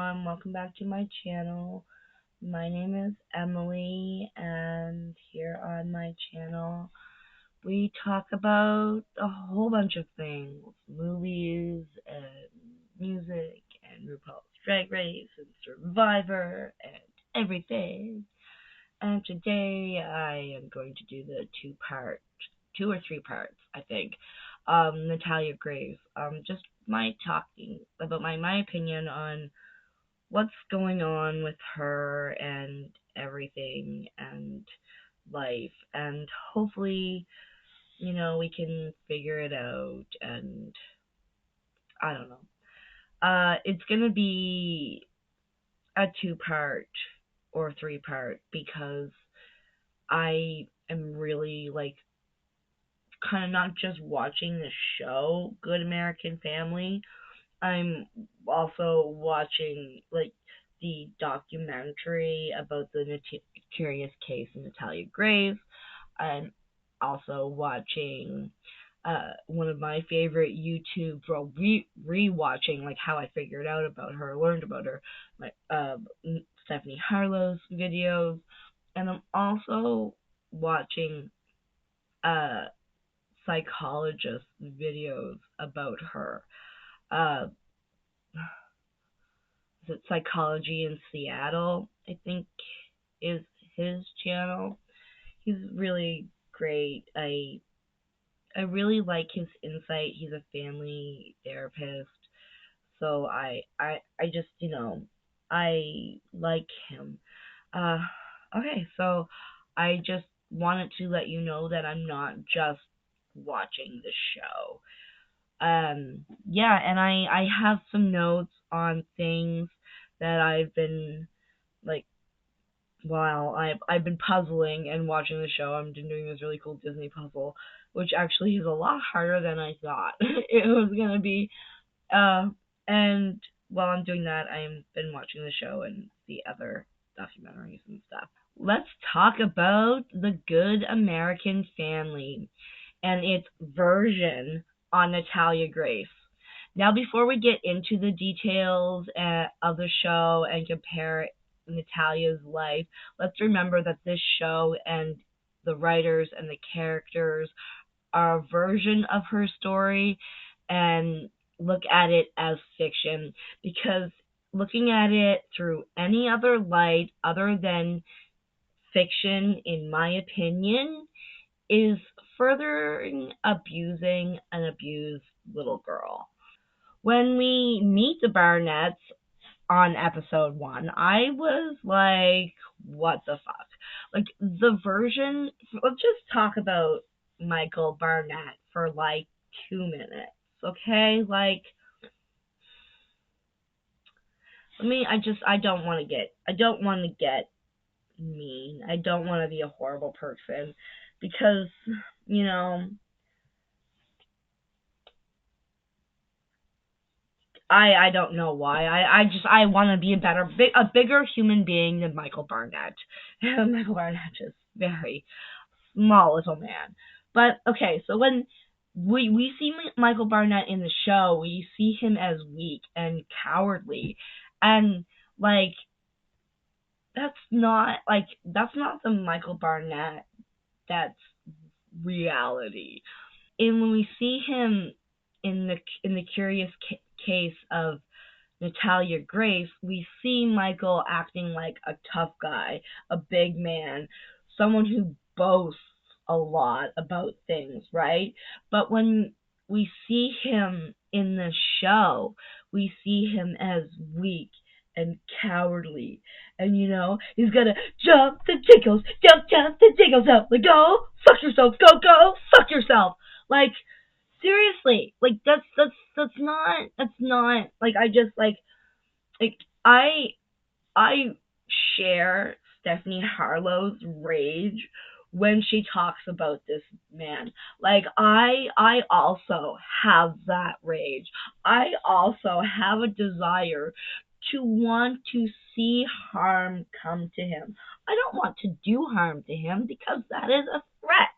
everyone. Welcome back to my channel. My name is Emily, and here on my channel, we talk about a whole bunch of things: movies, and music, and RuPaul's Drag Race, and Survivor, and everything. And today, I am going to do the two or three parts, I think. Natalia Grace. Just my talking about my opinion on what's going on with her and everything and life, and hopefully, we can figure it out. And I don't know. It's gonna be a two-part or three-part because I am really like kind of not just watching the show Good American Family. I'm also watching like the documentary about the curious case of Natalia Grace. I'm also watching one of my favorite YouTube, well, rewatching like how I figured out about her, learned about her, my Stephanie Harlow's videos, and I'm also watching uh psychologist videos about her. Uh, is it Psychology in Seattle? I think is his channel. He's really great. I really like his insight. He's a family therapist, so I just I like him. Uh, okay, so I just wanted to let you know that I'm not just watching the show. Yeah, and I have some notes on things that I've been like while I've been puzzling and watching the show. I'm doing this really cool Disney puzzle, which actually is a lot harder than I thought it was gonna be. Uh, and while I'm doing that, I've been watching the show and the other documentaries and stuff. Let's talk about the Good American Family and its version on Natalia Grace. Now, before we get into the details of the show and compare Natalia's life, let's remember that this show and the writers and the characters are a version of her story, and look at it as fiction, because looking at it through any other light other than fiction, in my opinion, is furthering abusing an abused little girl. When we meet the Barnetts on episode 1, I was like, what the fuck? Like, the version, let's just talk about Michael Barnett for like 2 minutes, okay? Like, I don't want to get mean. I don't want to be a horrible person because, you know, I don't know why. I want to be a bigger human being than Michael Barnett. Michael Barnett is very small little man. But okay, so when we see Michael Barnett in the show, we see him as weak and cowardly, and like that's not the Michael Barnett that's reality. And when we see him in the curious case of Natalia Grace, we see Michael acting like a tough guy, a big man, someone who boasts a lot about things, right? But when we see him in the show, we see him as weak and cowardly. And he's gonna jump the jiggles, jump the jiggles up, like go, fuck yourself, go, fuck yourself. Like, seriously, like that's not like I just like I share Stephanie Harlow's rage when she talks about this man. Like I also have that rage. I also have a desire to want to see harm come to him. I don't want to do harm to him because that is a threat.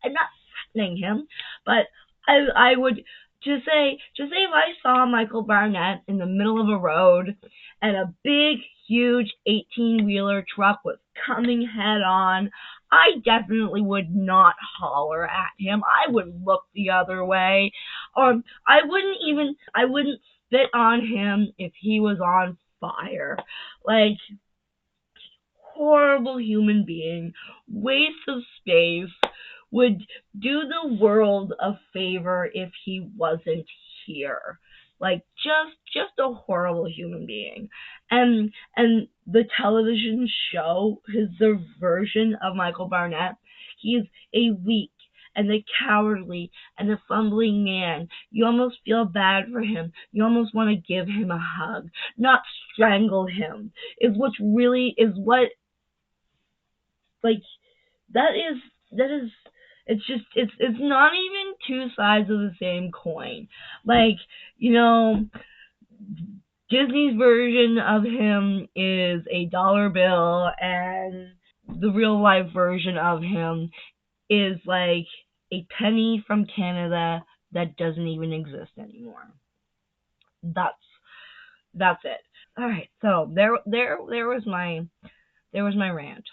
I'm not threatening him, but I would just say if I saw Michael Barnett in the middle of a road and a big, huge 18-wheeler truck was coming head on, I definitely would not holler at him. I would look the other way. I wouldn't spit on him if he was on fire. Like, horrible human being, waste of space, would do the world a favor if he wasn't here. Like, just a horrible human being. And the television show, the version of Michael Barnett, he's a weak and a cowardly and a fumbling man. You almost feel bad for him. You almost want to give him a hug, not strangle him. Is what like that is it's not even two sides of the same coin. Like, you know, Disney's version of him is a dollar bill, and the real life version of him is like a penny from Canada that doesn't even exist anymore. That's it. All right, so there was my rant.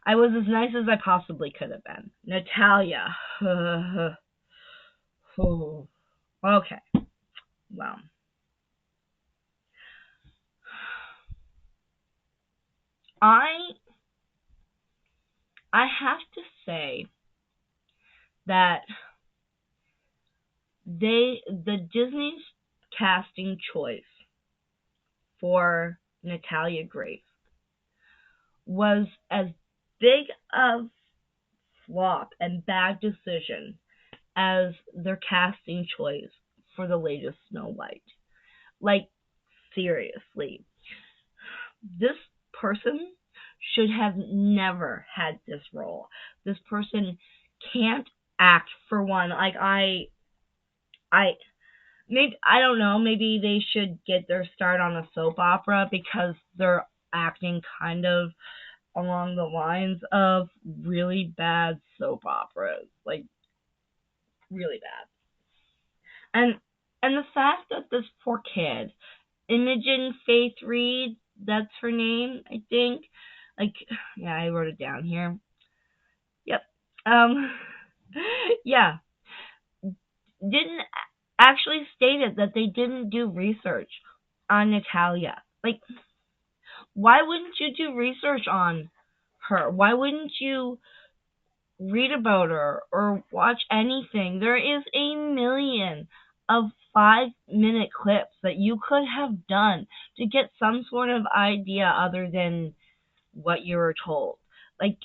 I was as nice as I possibly could have been. Natalia. Okay. Well, I have to say that the Disney's casting choice for Natalia Grace was as big a flop and bad decision as their casting choice for the latest Snow White. Like, seriously, this person should have never had this role. This person can't act, for one. Like, I maybe, I don't know, maybe they should get their start on a soap opera because they're acting kind of along the lines of really bad soap operas. Like, really bad. And the fact that this poor kid, Imogen Faith Reed, that's her name, I think. Like, yeah, I wrote it down here. Yep. Um, yeah, didn't actually stated that they didn't do research on Natalia. Like, why wouldn't you do research on her? Why wouldn't you read about her or watch anything? There is a million of 5-minute clips that you could have done to get some sort of idea other than what you were told. Like,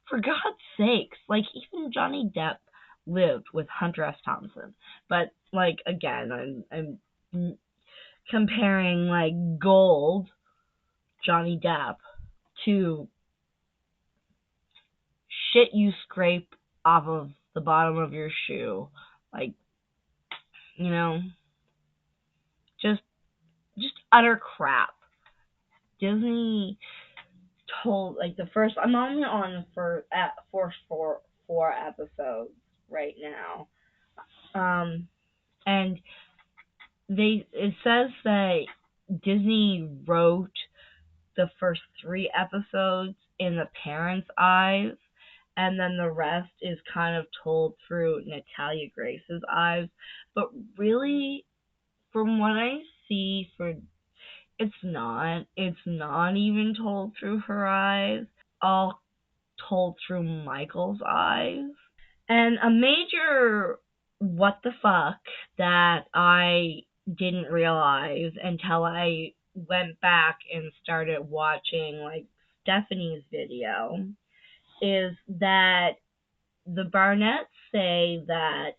for God's sakes, like, even Johnny Depp lived with Hunter S. Thompson. But, like, again, I'm comparing, like, gold Johnny Depp to shit you scrape off of the bottom of your shoe. Like, you know, just utter crap. Disney told, like, the first, I'm only on for at first four episodes right now. And it says that Disney wrote the first 3 episodes in the parents' eyes, and then the rest is kind of told through Natalia Grace's eyes. But really, from what I see, it's not even told through her eyes. All told through Michael's eyes. And a major what the fuck that I didn't realize until I went back and started watching, like, Stephanie's video is that the Barnetts say that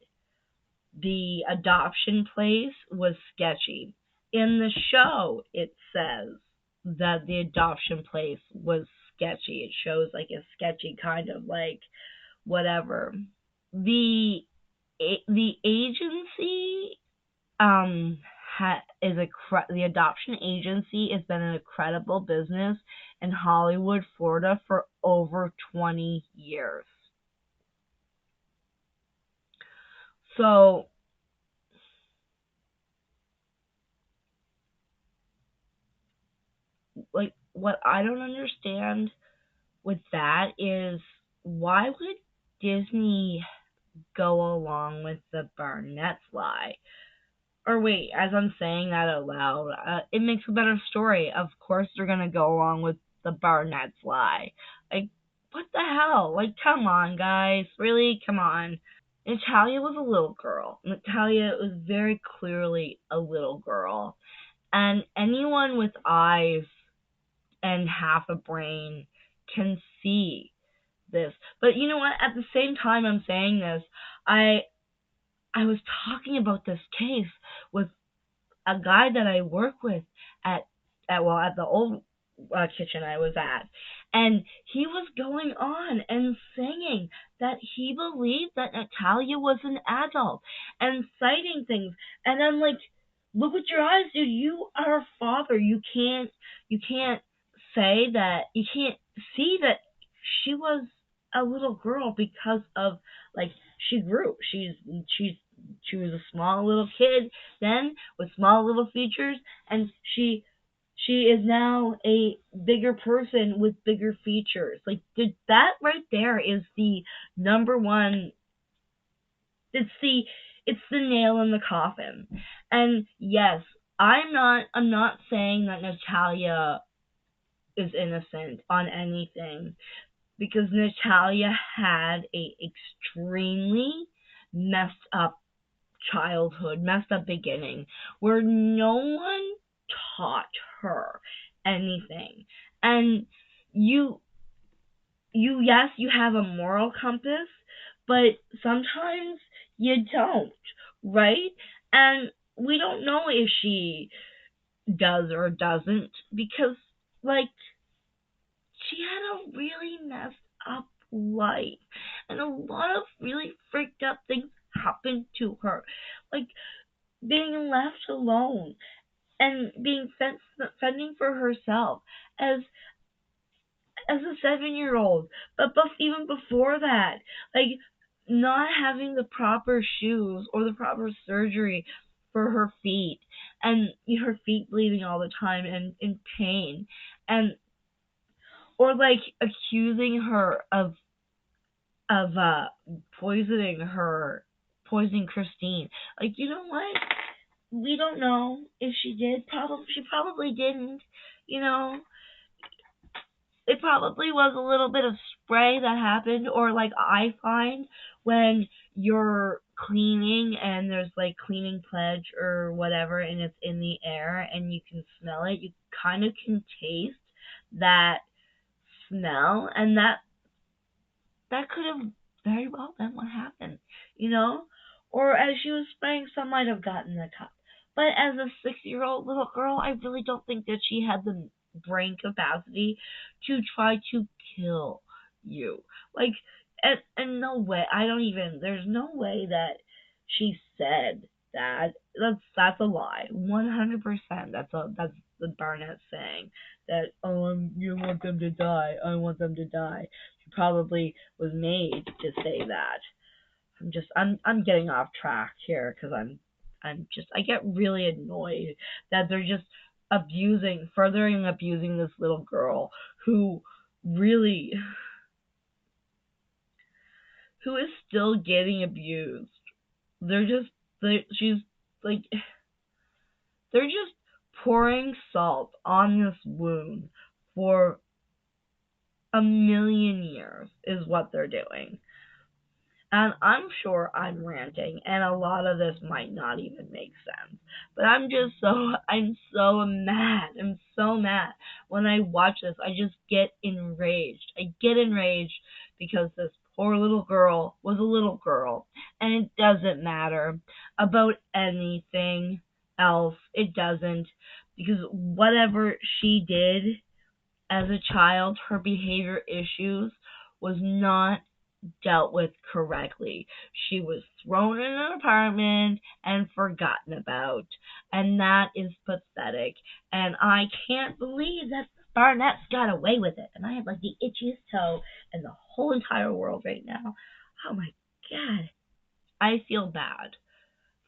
the adoption place was sketchy. In the show, it says that the adoption place was sketchy. It shows, like, a sketchy kind of, like, whatever. The agency the adoption agency has been an incredible business in Hollywood, Florida for over 20 years. So, like, what I don't understand with that is, why would Disney go along with the Barnett's lie? Or wait, as I'm saying that out loud, it makes a better story. Of course they're gonna go along with the Barnett's lie. Like, what the hell? Like, come on, guys. Really? Come on. Natalia was a little girl. Natalia was very clearly a little girl. And anyone with eyes and half a brain can see this. But you know what? At the same time I'm saying this, I was talking about this case with a guy that I work with at the old kitchen I was at, and he was going on and saying that he believed that Natalia was an adult and citing things, and I'm like, look at your eyes, dude. You are a father. You can't say that. You can't see that she was a little girl because of, like, she grew. She was a small little kid then with small little features, and she is now a bigger person with bigger features. Like, that right there is the number one. It's the nail in the coffin. And yes, I'm not saying that Natalia is innocent on anything, because Natalia had a extremely messed up childhood, messed up beginning, where no one taught her anything. And yes, you have a moral compass, but sometimes you don't, right? And we don't know if she does or doesn't, because, like, she had a really messed up life, and a lot of really freaked up things happened to her, like being left alone and being fending for herself as a 7-year-old. But even before that, like, not having the proper shoes or the proper surgery for her feet, and her feet bleeding all the time and in pain, and or like accusing her of poisoning Christine. Like, you know what? We don't know if she did. She probably didn't. You know, it probably was a little bit of spray that happened, or like I find when you're cleaning and there's like cleaning pledge or whatever, and it's in the air and you can smell it. You kind of can taste that smell, and that could have very well been what happened, you know? Or as she was spraying, some might have gotten the cup. But as a 6-year-old little girl, I really don't think that she had the brain capacity to try to kill you. Like, and no way, there's no way that she said that. That's a lie. 100%. That's the Barnett saying that, oh, you want them to die. I want them to die. She probably was made to say that. I'm getting off track here, because I get really annoyed that they're just furthering abusing this little girl who really, who is still getting abused. She's like, they're just pouring salt on this wound for a million years is what they're doing. And I'm sure I'm ranting, and a lot of this might not even make sense. But I'm so mad. I'm so mad. When I watch this, I just get enraged. I get enraged because this poor little girl was a little girl. And it doesn't matter about anything else. It doesn't. Because whatever she did as a child, her behavior issues was not dealt with correctly. She was thrown in an apartment and forgotten about, and that is pathetic. And I can't believe that Barnett's got away with it. And I have like the itchiest toe in the whole entire world right now. Oh my god. I feel bad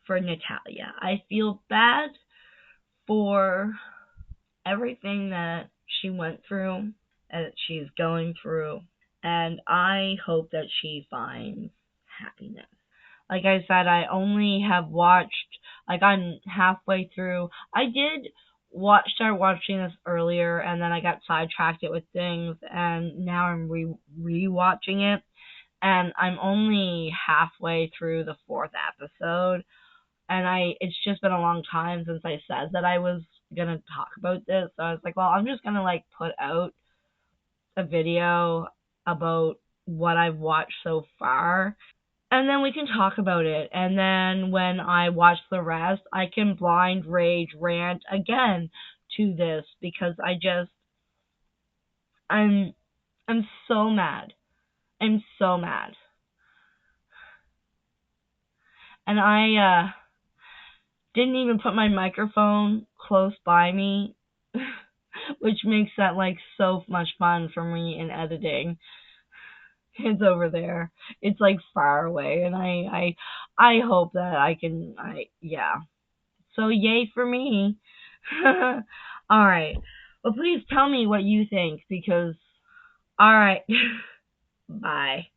for Natalia. I feel bad for everything that she went through and that she's going through. And I hope that she finds happiness. Like I said, I only have watched, like I'm halfway through. I did start watching this earlier, and then I got sidetracked it with things, and now I'm rewatching it, and I'm only halfway through the fourth episode, and it's just been a long time since I said that I was gonna talk about this, so I was like, well, I'm just gonna like put out a video about what I've watched so far, and then we can talk about it. And then when I watch the rest, I can blind rage rant again to this because I'm I'm so mad. I'm so mad. And I didn't even put my microphone close by me, which makes that like so much fun for me in editing. It's over there. It's like far away, and I hope that I can. Yeah. So yay for me. All right. Well, please tell me what you think because. All right. Bye.